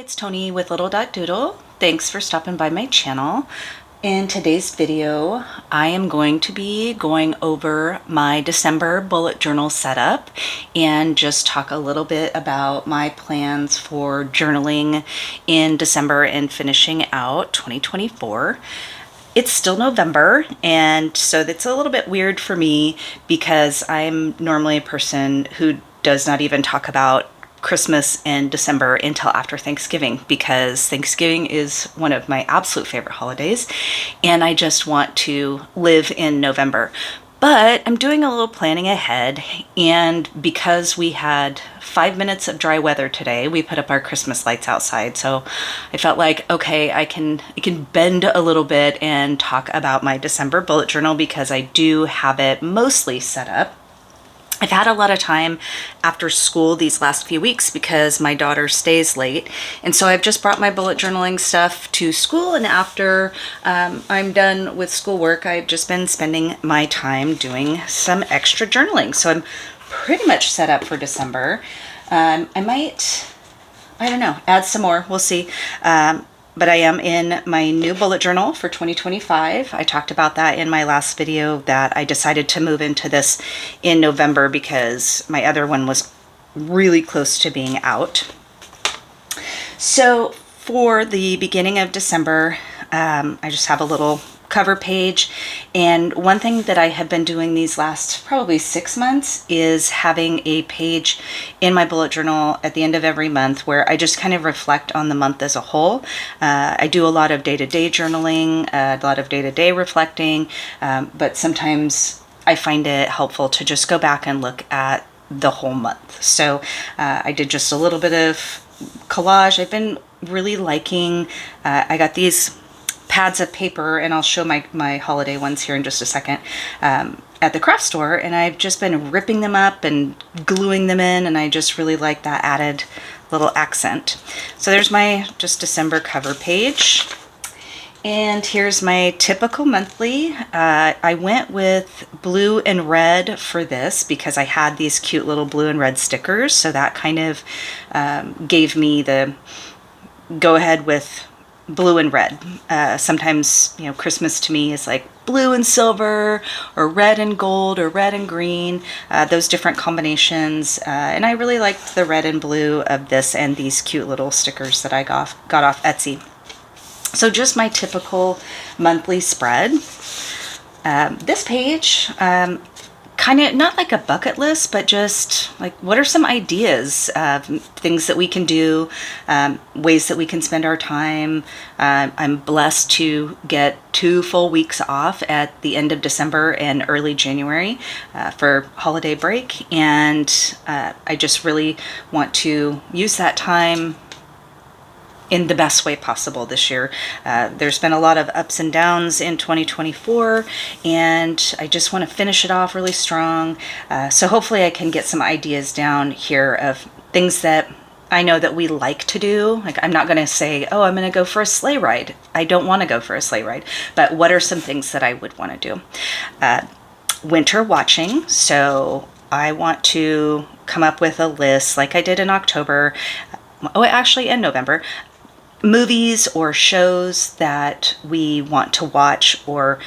it's Tony with lidl.doodle. Thanks for stopping by my channel. In today's video, I am going to be going over my December bullet journal setup and just talk a little bit about my plans for journaling in December and finishing out 2024. It's still November, and so that's a little bit weird for me because I'm normally a person who does not even talk about Christmas and December until after Thanksgiving, because Thanksgiving is one of my absolute favorite holidays and I just want to live in November. But I'm doing a little planning ahead, and because we had 5 minutes of dry weather today, we put up our Christmas lights outside. So I felt like, okay, I can bend a little bit and talk about my December bullet journal because I do have it mostly set up. I've had a lot of time after school these last few weeks because my daughter stays late. And so I've just brought my bullet journaling stuff to school. And after I'm done with schoolwork, I've just been spending my time doing some extra journaling. So I'm pretty much set up for December. I might, I don't know, add some more. We'll see. But I am in my new bullet journal for 2025. I talked about that in my last video, that I decided to move into this in November because my other one was really close to being out. So for the beginning of December, I just have a little cover page. And one thing that I have been doing these last probably 6 months is having a page in my bullet journal at the end of every month where I just kind of reflect on the month as a whole. I do a lot of day-to-day journaling, a lot of day-to-day reflecting, but sometimes I find it helpful to just go back and look at the whole month. So I did just a little bit of collage. I've been really liking, I got these pads of paper, and I'll show my holiday ones here in just a second, at the craft store, and I've just been ripping them up and gluing them in, and I just really like that added little accent. So there's my just December cover page. And here's my typical monthly. I went with blue and red for this because I had these cute little blue and red stickers, so that kind of gave me the go ahead with blue and red. Sometimes, Christmas to me is like blue and silver, or red and gold, or red and green, those different combinations. And I really liked the red and blue of this and these cute little stickers that I got off Etsy. So just my typical monthly spread. This page, kind of not like a bucket list, but just like, what are some ideas of things that we can do, ways that we can spend our time. I'm blessed to get 2 full weeks off at the end of December and early January for holiday break, and I just really want to use that time in the best way possible this year. There's been a lot of ups and downs in 2024, and I just want to finish it off really strong. So hopefully I can get some ideas down here of things that I know that we like to do. Like, I'm not going to say, oh, I'm going to go for a sleigh ride. I don't want to go for a sleigh ride, but what are some things that I would want to do? Winter watching. So I want to come up with a list like I did in October. Actually in November, movies or shows that we want to watch, or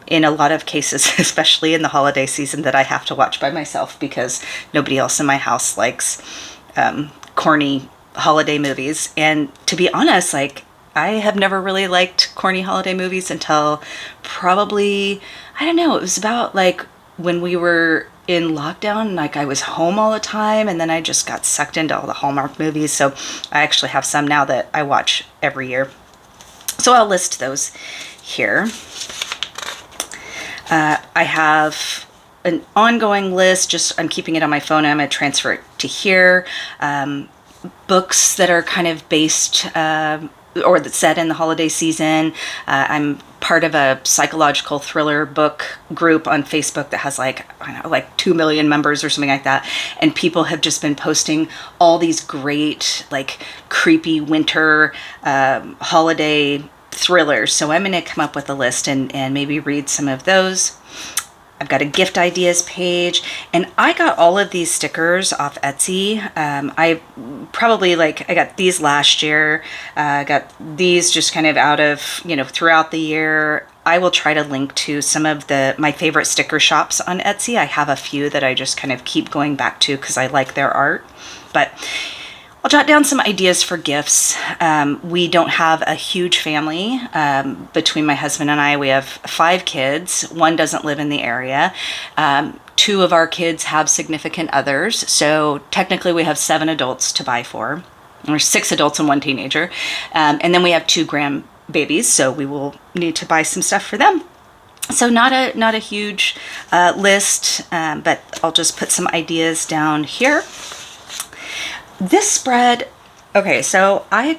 in a lot of cases, especially in the holiday season, that I have to watch by myself because nobody else in my house likes corny holiday movies. And to be honest, like, I have never really liked corny holiday movies until probably, I don't know, it was about like when we were in lockdown, like I was home all the time, and then I just got sucked into all the Hallmark movies. So I actually have some now that I watch every year. So I'll list those here. I have an ongoing list, just I'm keeping it on my phone. I'm going to transfer it to here. Books that are kind of based or that's set in the holiday season. I'm part of a psychological thriller book group on Facebook that has like 2 million members or something like that. And people have just been posting all these great, like, creepy winter holiday thrillers. So I'm going to come up with a list and maybe read some of those. I've got a gift ideas page, and I got all of these stickers off Etsy. I probably like I got these last year. I got these just kind of out of, you know, throughout the year. I will try to link to some of my favorite sticker shops on Etsy. I have a few that I just kind of keep going back to because I like their art. But I'll jot down some ideas for gifts. We don't have a huge family. Between my husband and I, we have 5 kids. One doesn't live in the area. 2 of our kids have significant others. So technically we have 7 adults to buy for. Or 6 adults and 1 teenager. And then we have 2 grandbabies, so we will need to buy some stuff for them. So not a huge list, but I'll just put some ideas down here. This spread, okay, so I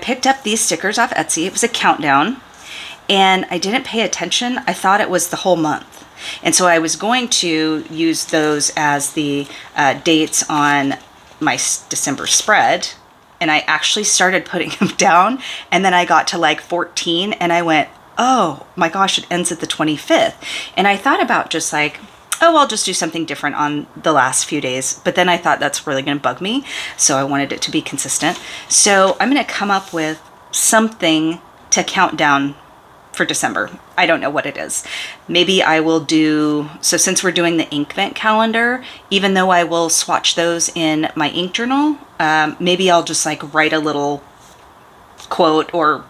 picked up these stickers off Etsy. It was a countdown, and I didn't pay attention. I thought it was the whole month. And so I was going to use those as the dates on my December spread, and I actually started putting them down, and then I got to like 14, and I went, oh my gosh, it ends at the 25th. And I thought about just like, oh, I'll just do something different on the last few days. But then I thought that's really going to bug me, so I wanted it to be consistent. So I'm going to come up with something to count down for December. I don't know what it is. Maybe I will do, so since we're doing the Inkvent calendar, even though I will swatch those in my ink journal, maybe I'll just like write a little quote or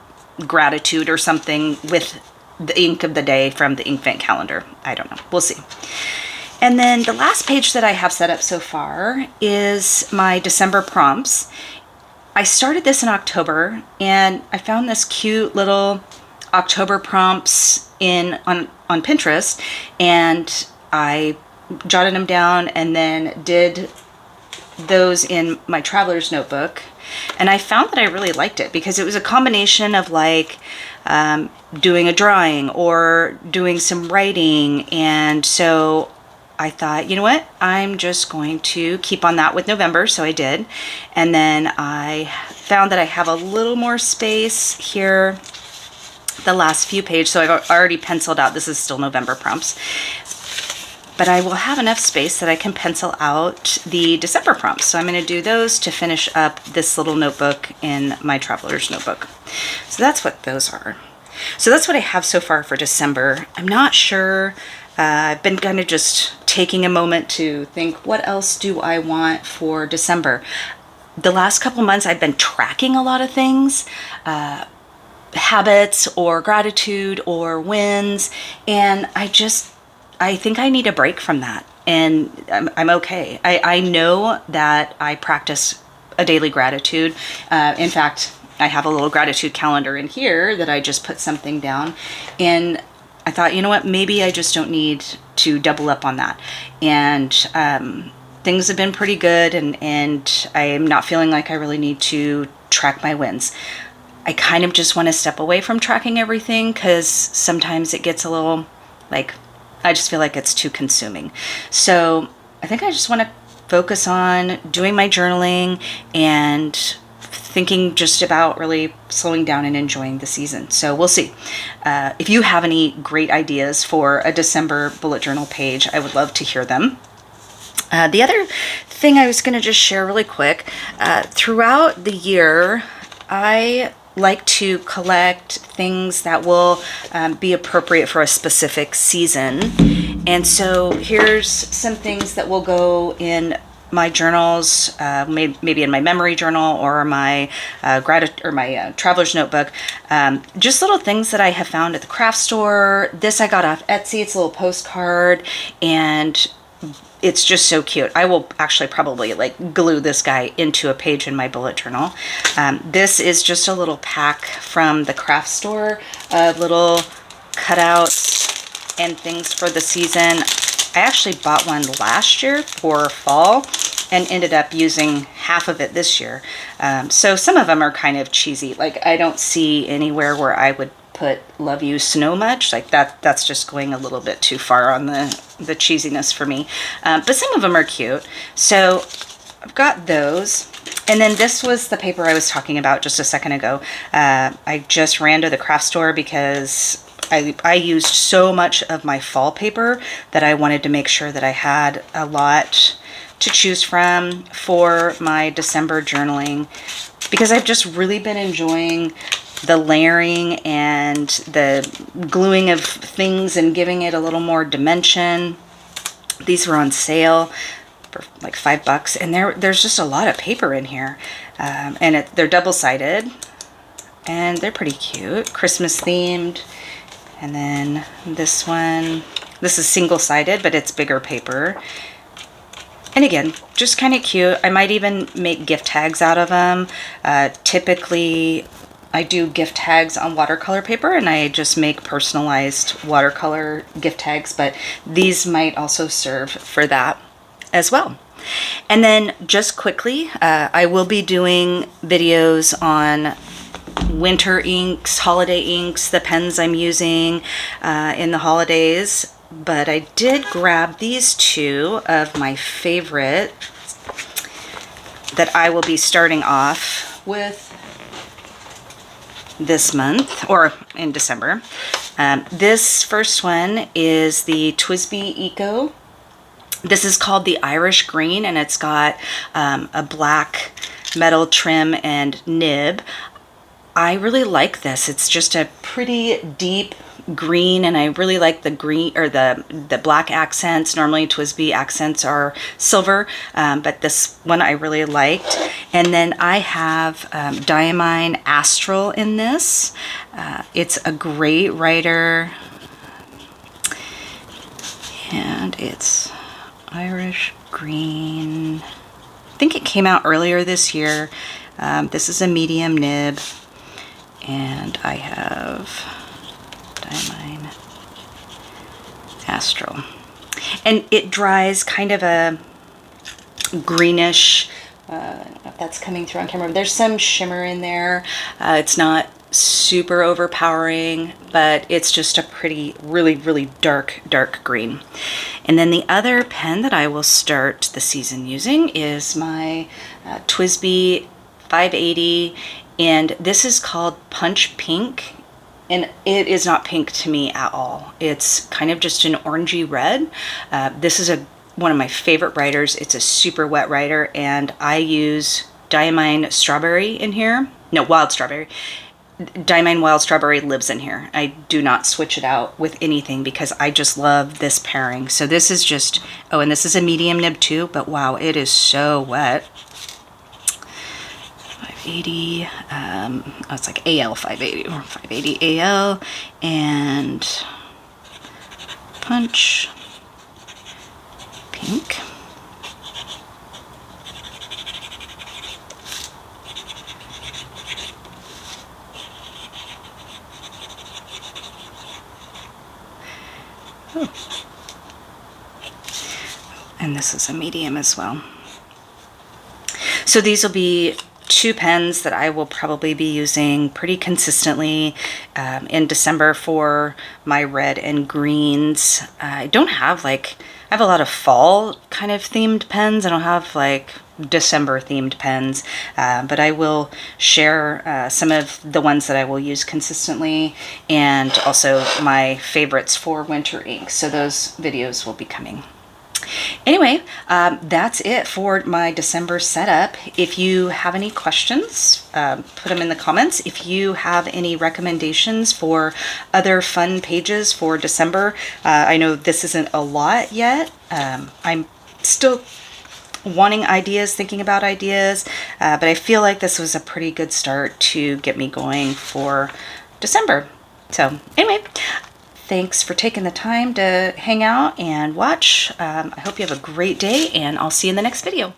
gratitude or something with the ink of the day from the Inkvent calendar. I don't know. We'll see. And then the last page that I have set up so far is my December prompts. I started this in October, and I found this cute little October prompts on Pinterest, and I jotted them down and then did those in my traveler's notebook. And I found that I really liked it because it was a combination of like doing a drawing or doing some writing. And so I thought, you know what, I'm just going to keep on that with November. So I did. And then I found that I have a little more space here, the last few pages. So I've already penciled out, this is still November prompts. But I will have enough space that I can pencil out the December prompts. So I'm going to do those to finish up this little notebook in my traveler's notebook. So that's what those are. So that's what I have so far for December. I'm not sure. I've been kind of just taking a moment to think, what else do I want for December? The last couple months I've been tracking a lot of things, habits or gratitude or wins, and I think I need a break from that, and I'm okay. I know that I practice a daily gratitude. In fact, I have a little gratitude calendar in here that I just put something down, and I thought, you know what, maybe I just don't need to double up on that. And things have been pretty good, and I'm not feeling like I really need to track my wins. I kind of just want to step away from tracking everything because sometimes it gets a little like, I just feel like it's too consuming. So I think I just want to focus on doing my journaling and thinking just about really slowing down and enjoying the season. So we'll see. If you have any great ideas for a December bullet journal page, I would love to hear them. The other thing I was going to just share really quick, throughout the year, I like to collect things that will be appropriate for a specific season. And so here's some things that will go in my journals, maybe in my memory journal or my traveler's notebook. Just little things that I have found at the craft store. This I got off Etsy. It's a little postcard, and it's just so cute. I will actually probably like glue this guy into a page in my bullet journal. This is just a little pack from the craft store of little cutouts and things for the season. I actually bought one last year for fall and ended up using half of it this year. So some of them are kind of cheesy. Like I don't see anywhere where I would put love you snow much. Like that's just going a little bit too far on the cheesiness for me. But some of them are cute. So I've got those. And then this was the paper I was talking about just a second ago. I just ran to the craft store because I used so much of my fall paper that I wanted to make sure that I had a lot to choose from for my December journaling, because I've just really been enjoying the layering and the gluing of things and giving it a little more dimension. These were on sale for like $5, and there's just a lot of paper in here, and they're double-sided, and they're pretty cute, Christmas themed. And then this one, this is single-sided, but it's bigger paper. And again, just kind of cute. I might even make gift tags out of them. Typically, I do gift tags on watercolor paper, and I just make personalized watercolor gift tags, but these might also serve for that as well. And then just quickly, I will be doing videos on winter inks, holiday inks, the pens I'm using in the holidays. But I did grab these two of my favorite that I will be starting off with this month, or in December. This first one is the TWSBI Eco. This is called the Irish Green, and it's got a black metal trim and nib. I really like this. It's just a pretty deep green, and I really like the green, or the black accents. Normally TWSBI accents are silver, but this one I really liked. And then I have Diamine Astral in this. It's a great writer, and it's Irish Green. I think it came out earlier this year. This is a medium nib, and I have Diamine Astral. And it dries kind of a greenish, I don't know if that's coming through on camera. There's some shimmer in there. It's not super overpowering, but it's just a pretty, really, really dark green. And then the other pen that I will start the season using is my TWSBI 580, and this is called Punch Pink, and it is not pink to me at all. It's kind of just an orangey red. This is one of my favorite writers. It's a super wet writer, and I use Diamine Strawberry in here. No, Wild Strawberry. Diamine Wild Strawberry lives in here. I do not switch it out with anything because I just love this pairing. So this is just, oh, and this is a medium nib too, but wow, it is so wet. 580, oh, it's like AL 580 or 580 AL, and Punch Pink. Oh. And this is a medium as well. So these will be two pens that I will probably be using pretty consistently in December for my red and greens. I don't have I have a lot of fall kind of themed pens. I don't have like December themed pens, but I will share some of the ones that I will use consistently, and also my favorites for winter ink. So those videos will be coming. Anyway, that's it for my December setup. If you have any questions, put them in the comments. If you have any recommendations for other fun pages for December, I know this isn't a lot yet. I'm still wanting ideas, thinking about ideas, but I feel like this was a pretty good start to get me going for December. So anyway, thanks for taking the time to hang out and watch. I hope you have a great day, and I'll see you in the next video.